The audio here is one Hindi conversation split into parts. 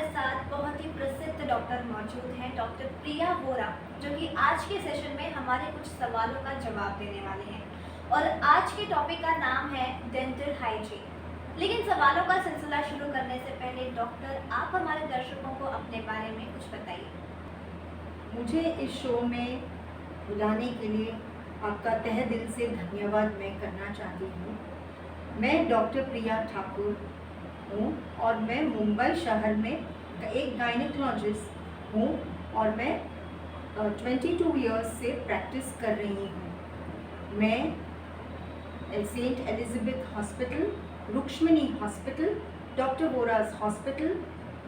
हमारे साथ बहुत ही प्रसिद्ध डॉक्टर मौजूद हैं, डॉक्टर प्रिया वोरा, जो कि आज के सेशन में हमारे कुछ सवालों का जवाब देने वाले हैं। और आज के टॉपिक का नाम है डेंटल हाइजीन। लेकिन सवालों का सिलसिला शुरू करने से पहले डॉक्टर, आप हमारे दर्शकों को अपने बारे में कुछ बताइए। मुझे इस शो में बुलाने के लिए आपका तहे दिल से धन्यवाद मैं करना चाहती हूँ। मैं डॉक्टर प्रिया ठाकुर हूँ और मैं मुंबई शहर में एक गायनेकोलॉजिस्ट हूँ और मैं 22 इयर्स से प्रैक्टिस कर रही हूँ। मैं Saint Elizabeth hospital, Rukmini hospital, doctor वोराज हॉस्पिटल,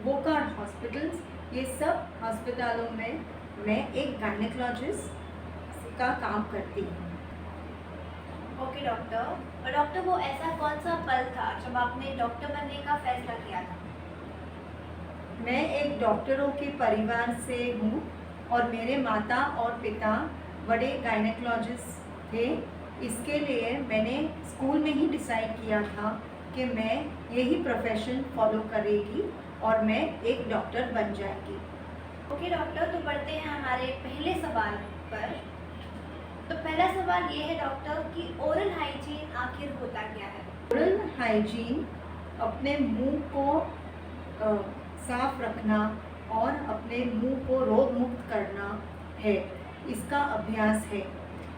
वोकार हॉस्पिटल्स, ये सब अस्पतालों में मैं एक गायनेकोलॉजिस्ट का काम करती हूँ। ओके डॉक्टर, और डॉक्टर वो ऐसा कौन सा पल था जब आपने डॉक्टर बनने का फैसला किया था? मैं एक डॉक्टरों के परिवार से हूँ और मेरे माता और पिता बड़े गायनेकोलॉजिस्ट थे। इसके लिए मैंने स्कूल में ही डिसाइड किया था कि मैं यही प्रोफेशन फॉलो करेगी और मैं एक डॉक्टर बन जाएगी। ओके डॉक्टर, तो बढ़ते हैं हमारे पहले सवाल पर। तो पहला सवाल ये है डॉक्टर कि ओरल हाइजीन आखिर होता क्या है? ओरल हाइजीन अपने मुंह को साफ रखना और अपने मुंह को रोग मुक्त करना है, इसका अभ्यास है।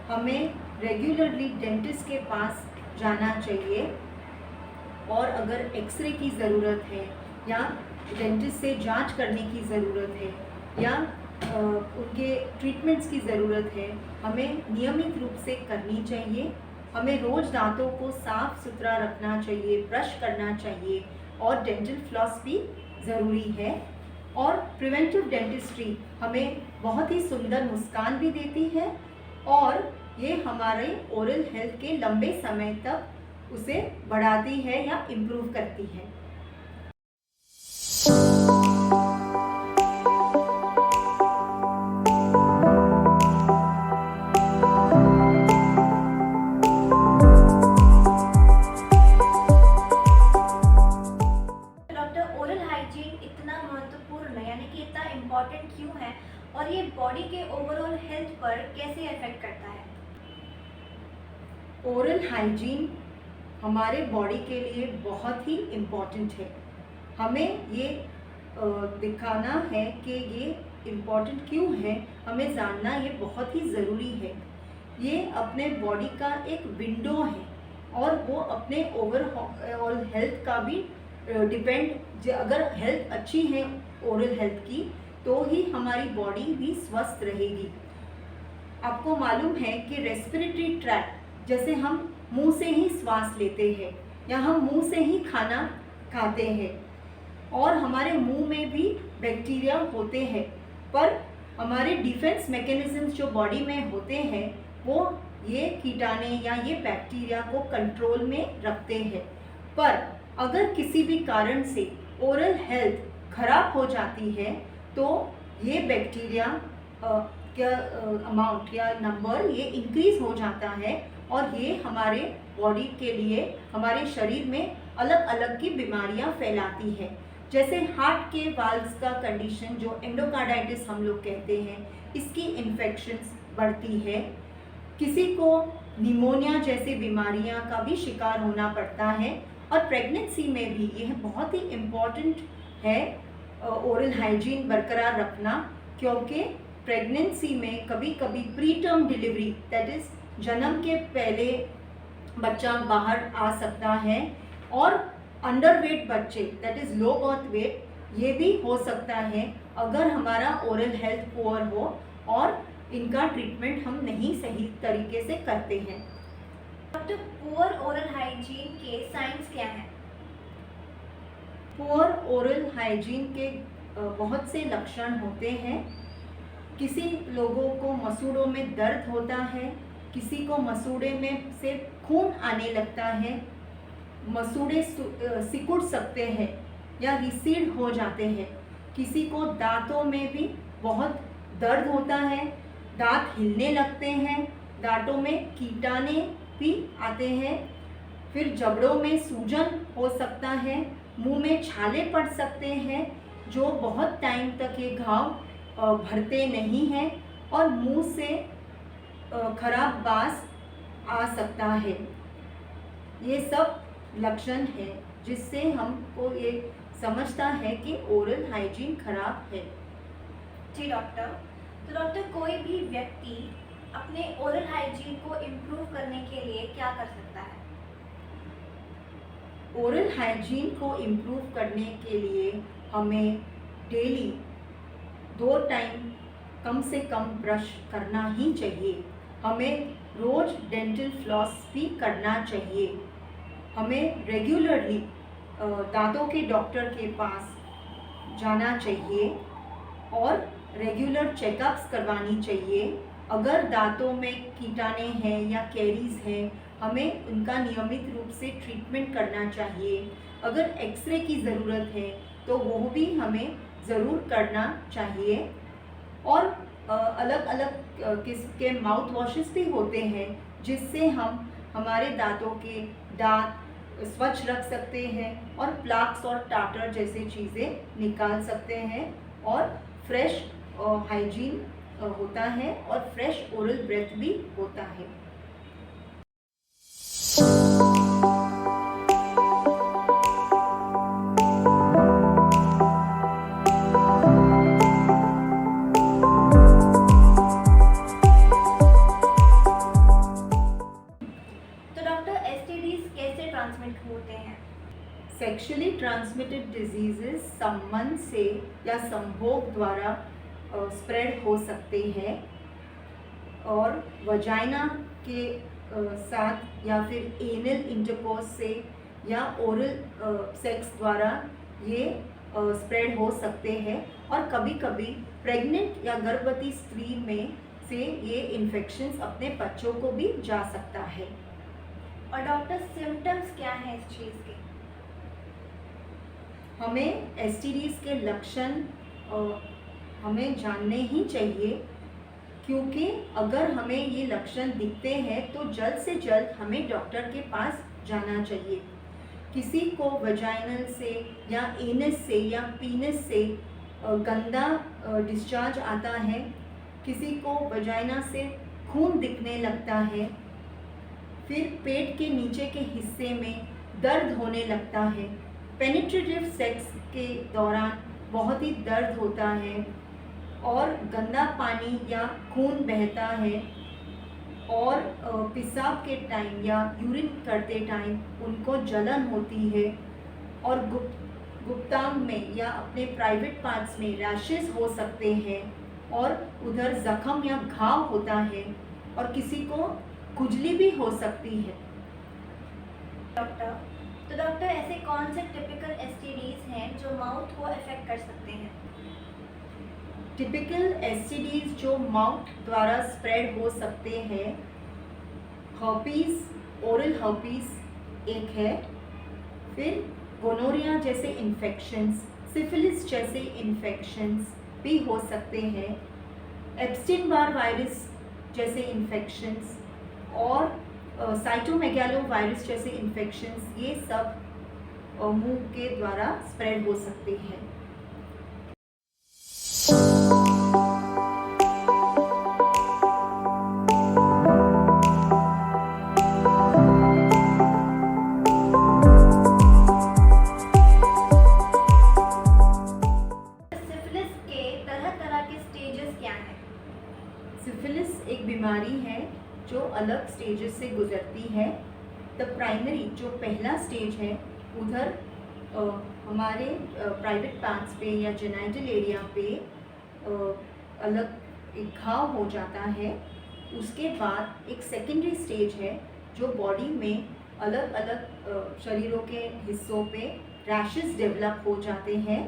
हमें रेगुलरली डेंटिस्ट के पास जाना चाहिए और अगर एक्सरे की ज़रूरत है या डेंटिस्ट से जांच करने की ज़रूरत है या उनके ट्रीटमेंट्स की ज़रूरत है, हमें नियमित रूप से करनी चाहिए। हमें रोज़ दांतों को साफ सुथरा रखना चाहिए, ब्रश करना चाहिए और डेंटल फ्लॉस भी ज़रूरी है। और प्रिवेंटिव डेंटिस्ट्री हमें बहुत ही सुंदर मुस्कान भी देती है और ये हमारे ओरल हेल्थ के लंबे समय तक उसे बढ़ाती है या इम्प्रूव करती है। इम्पॉर्टेंट क्यों है और ये बॉडी के ओवरऑल हेल्थ पर कैसे इफेक्ट करता है? ओरल हाइजीन हमारे बॉडी के लिए बहुत ही इम्पॉर्टेंट है। हमें ये दिखाना है कि ये इम्पॉर्टेंट क्यों है, हमें जानना ये बहुत ही ज़रूरी है। ये अपने बॉडी का एक विंडो है और वो अपने ओवरऑल हेल्थ का भी डिपेंड, अगर हेल्थ अच्छी है ओरल हेल्थ की तो ही हमारी बॉडी भी स्वस्थ रहेगी। आपको मालूम है कि रेस्पिरेटरी ट्रैक्ट, जैसे हम मुंह से ही श्वास लेते हैं या हम मुंह से ही खाना खाते हैं और हमारे मुंह में भी बैक्टीरिया होते हैं, पर हमारे डिफेंस मैकेनिज्म्स जो बॉडी में होते हैं वो ये कीटाणु या ये बैक्टीरिया को कंट्रोल में रखते हैं। पर अगर किसी भी कारण से ओरल हेल्थ खराब हो जाती है तो ये बैक्टीरिया क्या अमाउंट या नंबर ये इंक्रीज हो जाता है और ये हमारे बॉडी के लिए, हमारे शरीर में अलग अलग की बीमारियां फैलाती है। जैसे हार्ट के वाल्व्स का कंडीशन जो एंडोकार्डाइटिस हम लोग कहते हैं, इसकी इन्फेक्शंस बढ़ती है। किसी को निमोनिया जैसे बीमारियां का भी शिकार होना पड़ता है और प्रेगनेंसी में भी यह बहुत ही इम्पॉर्टेंट है ओरल हाइजीन बरकरार रखना, क्योंकि प्रेगनेंसी में कभी कभी pre term delivery, that is जन्म के पहले बच्चा बाहर आ सकता है और अंडरवेट बच्चे, that is low birth weight, ये भी हो सकता है अगर हमारा ओरल हेल्थ पुअर हो और इनका ट्रीटमेंट हम नहीं सही तरीके से करते हैं। डॉक्टर, पुअर ओरल हाइजीन के साइंस क्या हैं? पुअर ओरल हाइजीन के बहुत से लक्षण होते हैं। किसी लोगों को मसूड़ों में दर्द होता है, किसी को मसूड़े में से खून आने लगता है, मसूड़े सिकुड़ सकते हैं या रिसीड हो जाते हैं, किसी को दांतों में भी बहुत दर्द होता है, दांत हिलने लगते हैं, दांतों में कीटाणु भी आते हैं, फिर जबड़ों में सूजन हो सकता है, मुंह में छाले पड़ सकते हैं जो बहुत टाइम तक ये घाव भरते नहीं हैं और मुंह से खराब बास आ सकता है। ये सब लक्षण है जिससे हमको ये समझता है कि ओरल हाइजीन खराब है। जी डॉक्टर, तो डॉक्टर कोई भी व्यक्ति अपने ओरल हाइजीन को इम्प्रूव करने के लिए क्या कर सकता है? ओरल हाइजीन को इम्प्रूव करने के लिए हमें डेली 2 टाइम कम से कम ब्रश करना ही चाहिए। हमें रोज़ डेंटल फ्लॉस भी करना चाहिए। हमें रेगुलरली दांतों के डॉक्टर के पास जाना चाहिए और रेगुलर चेकअप्स करवानी चाहिए। अगर दांतों में कीटाणु हैं या कैरीज हैं, हमें उनका नियमित रूप से ट्रीटमेंट करना चाहिए। अगर एक्सरे की ज़रूरत है तो वो भी हमें ज़रूर करना चाहिए। और अलग अलग किस्म के माउथ वॉशेस भी होते हैं जिससे हम हमारे दांतों के दांत स्वच्छ रख सकते हैं और प्लाक्स और टाटर जैसे चीज़ें निकाल सकते हैं और फ्रेश हाइजीन होता है और फ्रेश ओरल ब्रेथ भी होता है। तो डॉक्टर एसटीडीज कैसे ट्रांसमिट होते हैं? सेक्शुअली ट्रांसमिटेड डिजीजेस संबंध से या संभोग द्वारा स्प्रेड हो सकते हैं और वजाइना के साथ या फिर एनल इंटरकोर्स से या ओरल सेक्स द्वारा ये स्प्रेड हो सकते हैं और कभी कभी प्रेग्नेंट या गर्भवती स्त्री में से ये इन्फेक्शंस अपने बच्चों को भी जा सकता है। और डॉक्टर सिम्टम्स क्या हैं इस चीज़ के? हमें एसटीडीज के लक्षण हमें जानने ही चाहिए, क्योंकि अगर हमें ये लक्षण दिखते हैं तो जल्द से जल्द हमें डॉक्टर के पास जाना चाहिए। किसी को वजाइनल से या एनस से या पीनस से गंदा डिस्चार्ज आता है, किसी को वजाइना से खून दिखने लगता है, फिर पेट के नीचे के हिस्से में दर्द होने लगता है, पेनिट्रेटिव सेक्स के दौरान बहुत ही दर्द होता है और गंदा पानी या खून बहता है और पेशाब के टाइम या यूरिन करते टाइम उनको जलन होती है और गुप्तांग में या अपने प्राइवेट पार्ट्स में रैशेस हो सकते हैं और उधर जख्म या घाव होता है और किसी को खुजली भी हो सकती है। तो डॉक्टर ऐसे कौन से टिपिकल एसटीडीज हैं जो माउथ को अफेक्ट कर सकते हैं? टिपिकल एसटीडीज जो माउथ द्वारा स्प्रेड हो सकते हैं, हर्पीज, ओरल हर्पीज एक है, फिर गोनोरिया जैसे इन्फेक्शंस, सिफिलिस जैसे इन्फेक्शंस भी हो सकते हैं, एप्स्टीन बार वायरस जैसे इन्फेक्शंस और साइटोमेगालो वायरस जैसे इन्फेक्शंस, ये सब मुंह के द्वारा स्प्रेड हो सकते हैं। सिफिलिस के तरह के स्टेजेस क्या हैं? सिफिलिस एक बीमारी है जो अलग स्टेजेस से गुजरती है। द प्राइमरी जो पहला स्टेज है, उधर हमारे प्राइवेट पार्ट्स पे या जेनाइटल एरिया पे अलग एक घाव हो जाता है। उसके बाद एक सेकेंडरी स्टेज है जो बॉडी में अलग अलग शरीरों के हिस्सों पे रैशेस डेवलप हो जाते हैं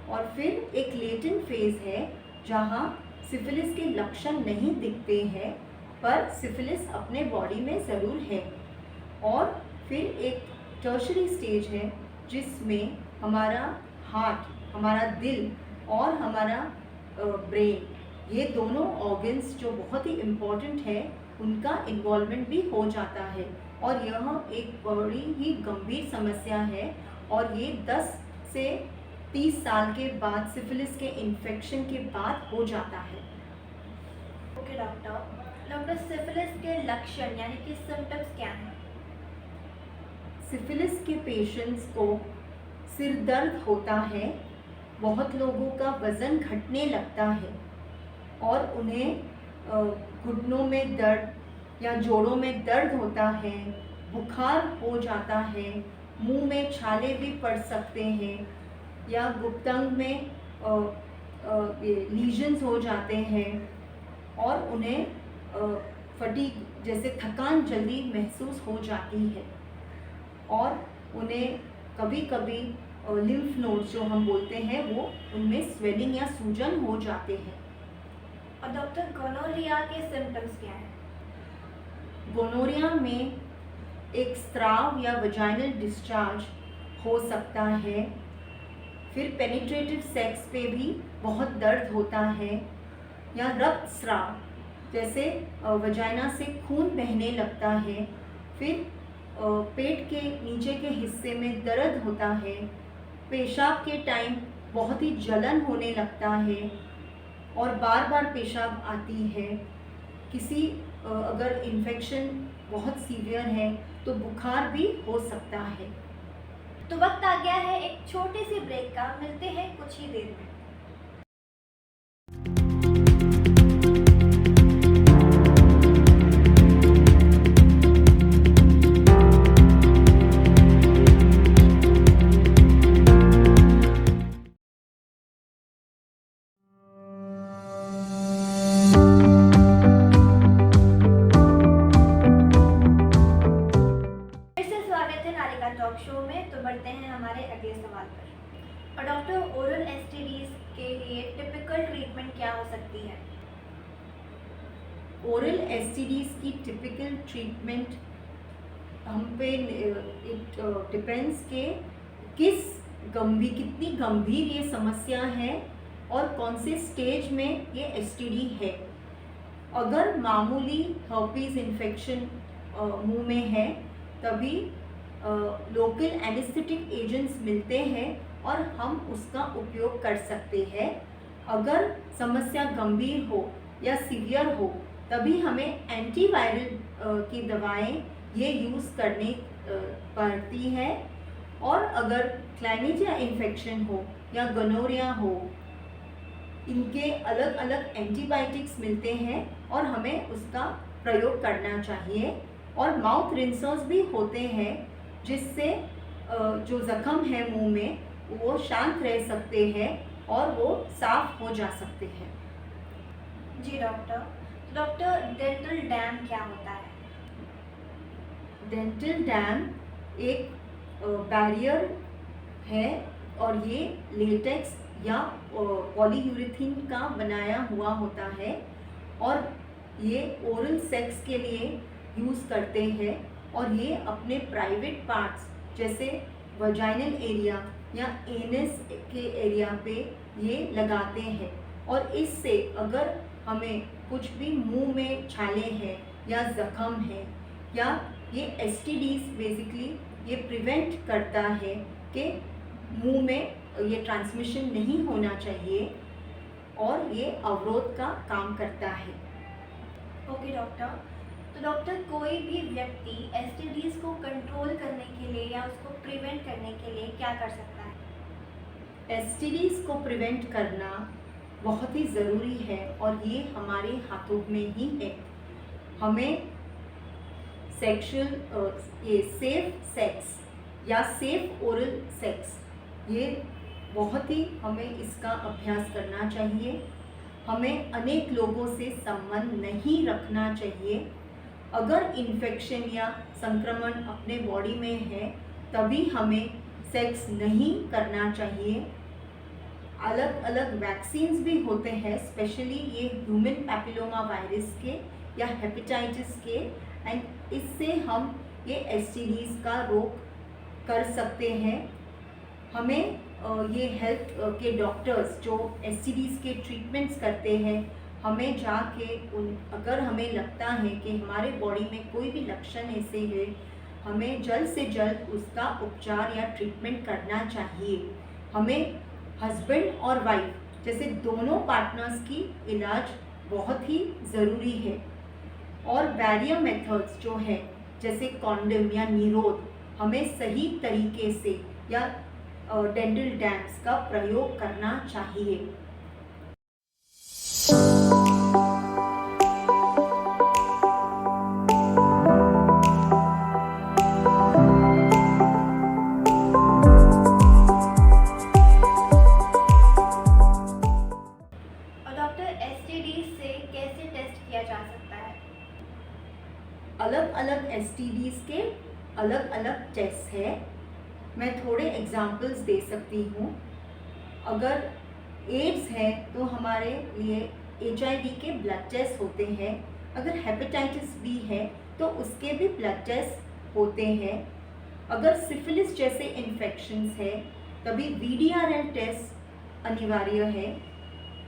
और फिर एक लेटेंट फेज है जहाँ सिफिलिस के लक्षण नहीं दिखते हैं पर सिफिलिस अपने बॉडी में ज़रूर है। और फिर एक टर्शरी स्टेज है जिसमें हमारा हार्ट, हमारा दिल और हमारा ब्रेन, ये दोनों ऑर्गन्स जो बहुत ही इम्पॉर्टेंट है, उनका इन्वॉल्वमेंट भी हो जाता है और यह एक बड़ी ही गंभीर समस्या है और ये 10 से 30 साल के बाद सिफिलिस के इन्फेक्शन के बाद हो जाता है। ओके डॉक्टर सिफिलिस के लक्षण यानी कि सिम्टम्स क्या हैं? सिफिलिस के पेशेंट्स को सिर दर्द होता है, बहुत लोगों का वज़न घटने लगता है और उन्हें घुटनों में दर्द या जोड़ों में दर्द होता है, बुखार हो जाता है, मुंह में छाले भी पड़ सकते हैं या गुप्तांग में लीजन्स हो जाते हैं और उन्हें फटीग जैसे थकान जल्दी महसूस हो जाती है और उन्हें कभी कभी लिम्फ नोड्स जो हम बोलते हैं वो उनमें स्वेलिंग या सूजन हो जाते हैं। और डॉक्टर गोनोरिया के सिम्टम्स क्या हैं? गोनोरिया में एक स्राव या वजाइनल डिस्चार्ज हो सकता है, फिर पेनिट्रेटिव सेक्स पे भी बहुत दर्द होता है या रक्त स्राव जैसे वजाइना से खून बहने लगता है, फिर पेट के नीचे के हिस्से में दर्द होता है, पेशाब के टाइम बहुत ही जलन होने लगता है और बार बार पेशाब आती है। किसी अगर इन्फेक्शन बहुत सीवियर है तो बुखार भी हो सकता है। तो वक्त आ गया है एक छोटे से ब्रेक का, मिलते हैं कुछ ही देर में। टॉक शो में तो बढ़ते हैं हमारे अगले सवाल पर। और डॉक्टर ओरल एसटीडीज के लिए टिपिकल ट्रीटमेंट क्या हो सकती है? ओरल एसटीडीज की टिपिकल ट्रीटमेंट हम पे इट डिपेंड्स के कितनी गंभीर ये समस्या है और कौन से स्टेज में ये एसटीडी है। अगर मामूली हर्पीज इन्फेक्शन मुंह में है तभी लोकल एनेस्थेटिक एजेंट्स मिलते हैं और हम उसका उपयोग कर सकते हैं। अगर समस्या गंभीर हो या सीवियर हो तभी हमें एंटीवायरल की दवाएं ये यूज़ करनी पड़ती है और अगर क्लैमिडिया इन्फेक्शन हो या गोनोरिया हो इनके अलग अलग एंटीबायोटिक्स मिलते हैं और हमें उसका प्रयोग करना चाहिए। और माउथ रिंसर्स भी होते हैं जिससे जो ज़ख्म है मुंह में वो शांत रह सकते हैं और वो साफ हो जा सकते हैं। जी डॉक्टर डेंटल डैम क्या होता है? डेंटल डैम एक बैरियर है और ये लेटेक्स या पॉलीयूरेथीन का बनाया हुआ होता है और ये ओरल सेक्स के लिए यूज़ करते हैं और ये अपने प्राइवेट पार्ट्स जैसे वजाइनल एरिया या एनस के एरिया पे ये लगाते हैं और इससे अगर हमें कुछ भी मुंह में छाले हैं या ज़ख्म है या ये एसटीडीज बेसिकली ये प्रिवेंट करता है कि मुंह में ये ट्रांसमिशन नहीं होना चाहिए और ये अवरोध का काम करता है। ओके डॉक्टर, तो डॉक्टर कोई भी व्यक्ति एसटीडीज को कंट्रोल करने के लिए या उसको प्रिवेंट करने के लिए क्या कर सकता है? एसटीडीज को प्रिवेंट करना बहुत ही ज़रूरी है और ये हमारे हाथों में ही है। हमें सेक्सुअल ये सेफ सेक्स या सेफ ओरल सेक्स ये बहुत ही हमें इसका अभ्यास करना चाहिए। हमें अनेक लोगों से संबंध नहीं रखना चाहिए। अगर इन्फेक्शन या संक्रमण अपने बॉडी में है तभी हमें सेक्स नहीं करना चाहिए। अलग अलग वैक्सीन्स भी होते हैं, स्पेशली ये ह्यूमन पैपिलोमा वायरस के या हेपेटाइटिस के, एंड इससे हम ये एसटीडीज का रोक कर सकते हैं। हमें ये हेल्थ के डॉक्टर्स जो एसटीडीज के ट्रीटमेंट्स करते हैं हमें जाके अगर हमें लगता है कि हमारे बॉडी में कोई भी लक्षण ऐसे है हमें जल्द से जल्द उसका उपचार या ट्रीटमेंट करना चाहिए। हमें हस्बैंड और वाइफ जैसे दोनों पार्टनर्स की इलाज बहुत ही ज़रूरी है। और बैरियर मेथड्स जो है जैसे कॉन्डम या निरोध हमें सही तरीके से या डेंटल डैम्स का प्रयोग करना चाहिए। और डॉक्टर एसटीडी से कैसे टेस्ट किया जा सकता है? अलग अलग एसटीडीज के अलग अलग टेस्ट है। मैं थोड़े एग्जाम्पल्स दे सकती हूँ। अगर एड्स है तो हमारे लिए HIV के ब्लड टेस्ट होते हैं। अगर हेपेटाइटिस बी है तो उसके भी ब्लड टेस्ट होते हैं। अगर सिफिलिस जैसे इन्फेक्शंस है तभी VDRL टेस्ट अनिवार्य है,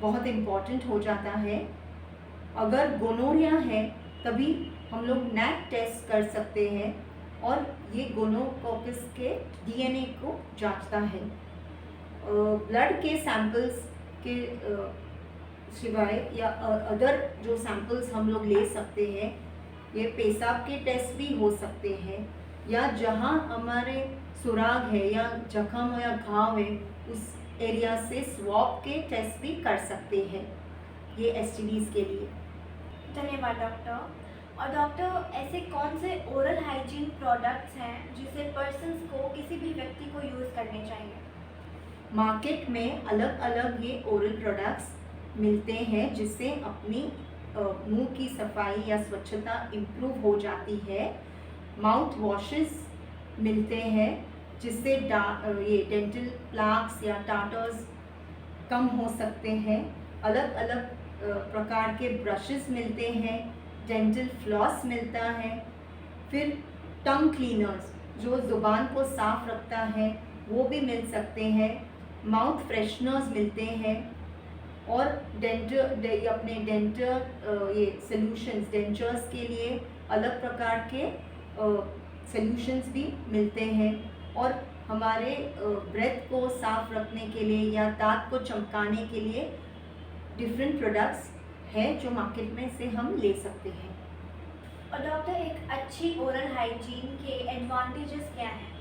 बहुत इम्पॉर्टेंट हो जाता है। अगर गोनोरिया है तभी हम लोग NAT टेस्ट कर सकते हैं और ये गोनोकॉकस के DNA को जांचता है। ब्लड के सैंपल्स के सिवाय या अदर जो सैंपल्स हम लोग ले सकते हैं, ये पेशाब के टेस्ट भी हो सकते हैं, या जहाँ हमारे सुराग है या जख्म या घाव है उस एरिया से स्वैब के टेस्ट भी कर सकते हैं, ये STDs के लिए। धन्यवाद डॉक्टर। और डॉक्टर ऐसे कौन से ओरल हाइजीन प्रोडक्ट्स हैं जिसे पर्सन्स को, किसी भी व्यक्ति को यूज़ करने चाहिए? मार्केट में अलग अलग ये ओरल प्रोडक्ट्स मिलते हैं जिससे अपनी मुंह की सफाई या स्वच्छता इम्प्रूव हो जाती है। माउथ वॉशेस मिलते हैं जिससे ये डेंटल प्लाक्स या टार्टर्स कम हो सकते हैं। अलग अलग प्रकार के ब्रशेस मिलते हैं, डेंटल फ्लॉस मिलता है। फिर टंग क्लीनर्स जो ज़ुबान को साफ रखता है वो भी मिल सकते हैं। माउथ फ्रेशनर्स मिलते हैं और अपने डेंटल ये सॉल्यूशंस, डेंचर्स के लिए अलग प्रकार के सॉल्यूशंस भी मिलते हैं। और हमारे ब्रेथ को साफ रखने के लिए या दांत को चमकाने के लिए डिफरेंट प्रोडक्ट्स हैं जो मार्केट में से हम ले सकते हैं। और डॉक्टर एक अच्छी ओरल हाइजीन के एडवांटेजेस क्या हैं?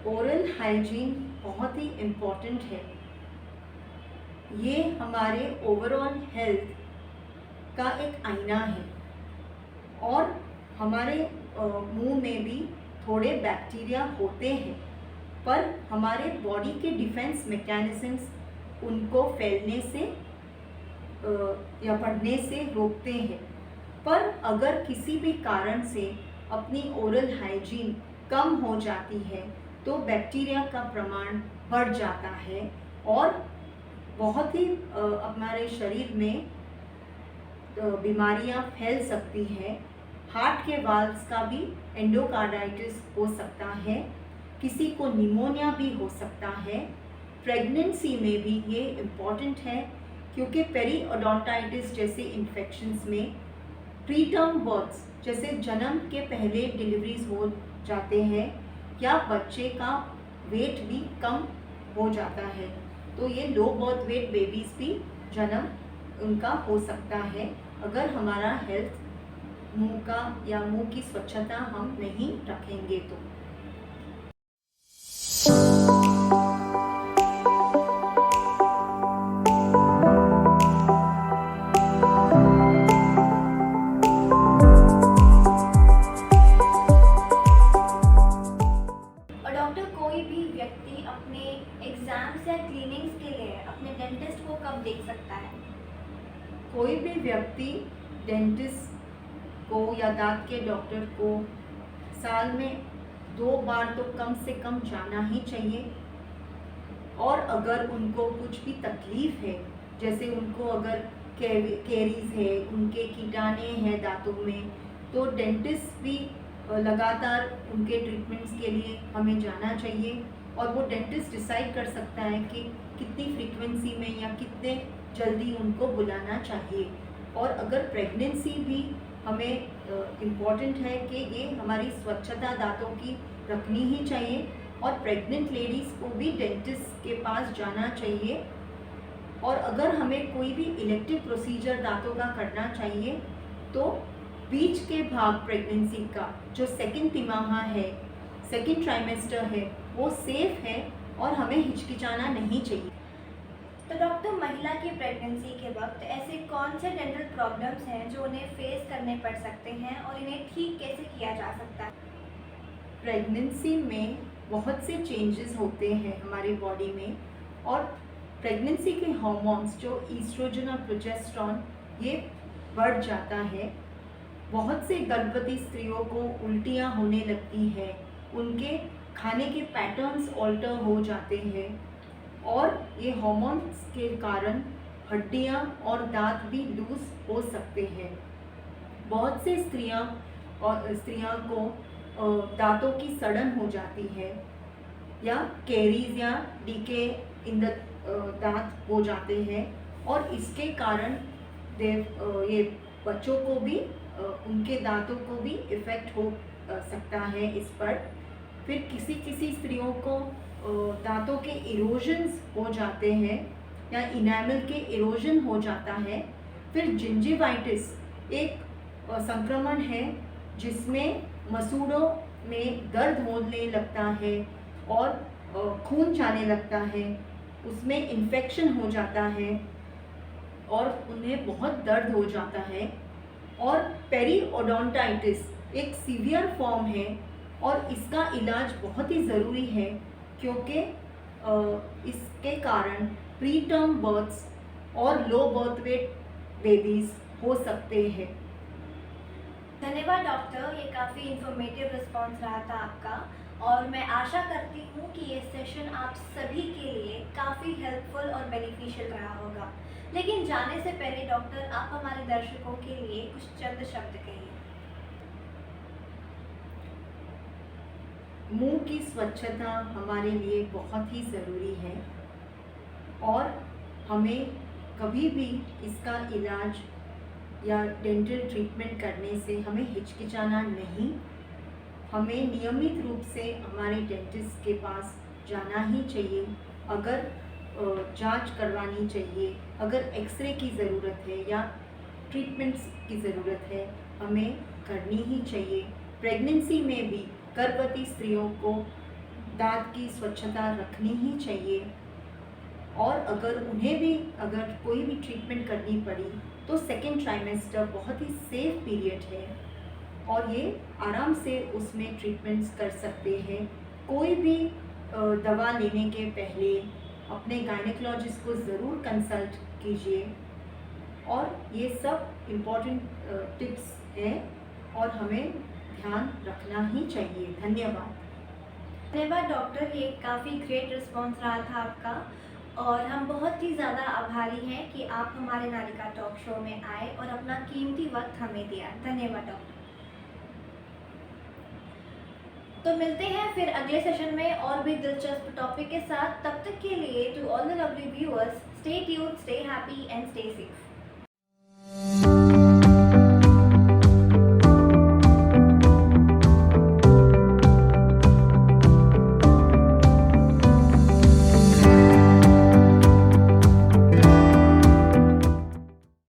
ओरल हाइजीन बहुत ही इम्पॉर्टेंट है। ये हमारे ओवरऑल हेल्थ का एक आईना है और हमारे मुंह में भी थोड़े बैक्टीरिया होते हैं, पर हमारे बॉडी के डिफेंस मैकेनिज्म्स उनको फैलने से या बढ़ने से रोकते हैं। पर अगर किसी भी कारण से अपनी ओरल हाइजीन कम हो जाती है तो बैक्टीरिया का प्रमाण बढ़ जाता है और बहुत ही हमारे शरीर में बीमारियां फैल सकती हैं। हार्ट के वाल्व्स का भी एंडोकार्डाइटिस हो सकता है, किसी को निमोनिया भी हो सकता है। प्रेगनेंसी में भी ये इम्पॉर्टेंट है क्योंकि पेरीओडोंटाइटिस जैसे इन्फेक्शंस में प्रीटर्म बर्थ्स जैसे जन्म के पहले डिलीवरीज हो जाते हैं या बच्चे का वेट भी कम हो जाता है, तो ये लो बर्थ वेट बेबीज़ भी जन्म उनका हो सकता है अगर हमारा हेल्थ मुंह का या मुंह की स्वच्छता हम नहीं रखेंगे तो। और डॉक्टर कोई भी व्यक्ति अपने एग्जाम्स या क्लीनिंग्स के लिए अपने डेंटिस्ट को कब देख सकता है? कोई भी व्यक्ति डेंटिस्ट को या दांत के डॉक्टर को साल में 2 बार तो कम से कम जाना ही चाहिए। और अगर उनको कुछ भी तकलीफ़ है, जैसे उनको अगर कैरीज है, उनके कीटाणु हैं दांतों में, तो डेंटिस्ट भी लगातार उनके ट्रीटमेंट्स के लिए हमें जाना चाहिए और वो डेंटिस्ट डिसाइड कर सकता है कि कितनी फ्रीक्वेंसी में या कितने जल्दी उनको बुलाना चाहिए। और अगर प्रेगनेंसी भी हमें इम्पॉर्टेंट है कि ये हमारी स्वच्छता दांतों की रखनी ही चाहिए, और प्रेग्नेंट लेडीज़ को भी डेंटिस्ट के पास जाना चाहिए। और अगर हमें कोई भी इलेक्टिव प्रोसीजर दांतों का करना चाहिए तो बीच के भाग प्रेगनेंसी का जो सेकंड तिमाहा है, सेकंड ट्राइमेस्टर है, वो सेफ है और हमें हिचकिचाना नहीं चाहिए। तो डॉक्टर, महिला की प्रेगनेंसी के वक्त ऐसे कौन से डेंटल प्रॉब्लम्स हैं जो उन्हें फेस करने पड़ सकते हैं और इन्हें ठीक कैसे किया जा सकता है? प्रेगनेंसी में बहुत से चेंजेस होते हैं हमारी बॉडी में, और प्रेगनेंसी के हार्मोन्स जो ईस्ट्रोजन और प्रोजेस्टेरॉन ये बढ़ जाता है। बहुत से गर्भवती स्त्रियों को उल्टियाँ होने लगती हैं, उनके खाने के पैटर्न्स ऑल्टर हो जाते हैं और ये हार्मोन्स के कारण हड्डियाँ और दांत भी लूज हो सकते हैं। बहुत से स्त्रियाँ को दांतों की सड़न हो जाती है या कैरीज या डीके इन द दांत हो जाते हैं, और इसके कारण ये बच्चों को भी उनके दांतों को भी इफ़ेक्ट हो सकता है इस पर। फिर किसी स्त्रियों को दांतों के इरोजन्स हो जाते हैं या इनेमल के इरोजन हो जाता है। फिर जिंजिवाइटिस एक संक्रमण है जिसमें मसूड़ों में दर्द होने लगता है और खून जाने लगता है, उसमें इन्फेक्शन हो जाता है और उन्हें बहुत दर्द हो जाता है। और पेरीओडोंटाइटिस एक सीवियर फॉर्म है और इसका इलाज बहुत ही ज़रूरी है क्योंकि इसके कारण प्री टर्म बर्थ्स और लो बर्थ वेट बेबीज़ हो सकते हैं। धन्यवाद डॉक्टर, ये काफ़ी इंफॉर्मेटिव रिस्पॉन्स रहा था आपका और मैं आशा करती हूँ कि ये सेशन आप सभी के लिए काफ़ी हेल्पफुल और बेनिफिशियल रहा होगा। लेकिन जाने से पहले डॉक्टर, आप हमारे दर्शकों के लिए कुछ चंद शब्द कहिए। मुंह की स्वच्छता हमारे लिए बहुत ही ज़रूरी है और हमें कभी भी इसका इलाज या डेंटल ट्रीटमेंट करने से हमें हिचकिचाना नहीं। हमें नियमित रूप से हमारे डेंटिस्ट के पास जाना ही चाहिए। अगर जांच करवानी चाहिए, अगर एक्सरे की ज़रूरत है या ट्रीटमेंट्स की ज़रूरत है, हमें करनी ही चाहिए। प्रेगनेंसी में भी गर्भवती स्त्रियों को दांत की स्वच्छता रखनी ही चाहिए और अगर कोई भी ट्रीटमेंट करनी पड़ी तो सेकेंड ट्राइमेस्टर बहुत ही सेफ पीरियड है और ये आराम से उसमें ट्रीटमेंट्स कर सकते हैं। कोई भी दवा लेने के पहले अपने गायनेकोलॉजिस्ट को ज़रूर कंसल्ट कीजिए और ये सब इम्पॉर्टेंट टिप्स हैं और हमें ध्यान रखना ही चाहिए। धन्यवाद डॉक्टर, ये काफ़ी ग्रेट रिस्पॉन्स रहा था आपका और हम बहुत ही ज़्यादा आभारी हैं कि आप हमारे नालिका टॉक शो में आए और अपना कीमती वक्त हमें दिया। धन्यवाद डॉक्टर। तो मिलते हैं फिर अगले सेशन में और भी दिलचस्प टॉपिक के साथ। तब तक के लिए to all the lovely viewers, stay tuned, stay happy and stay safe.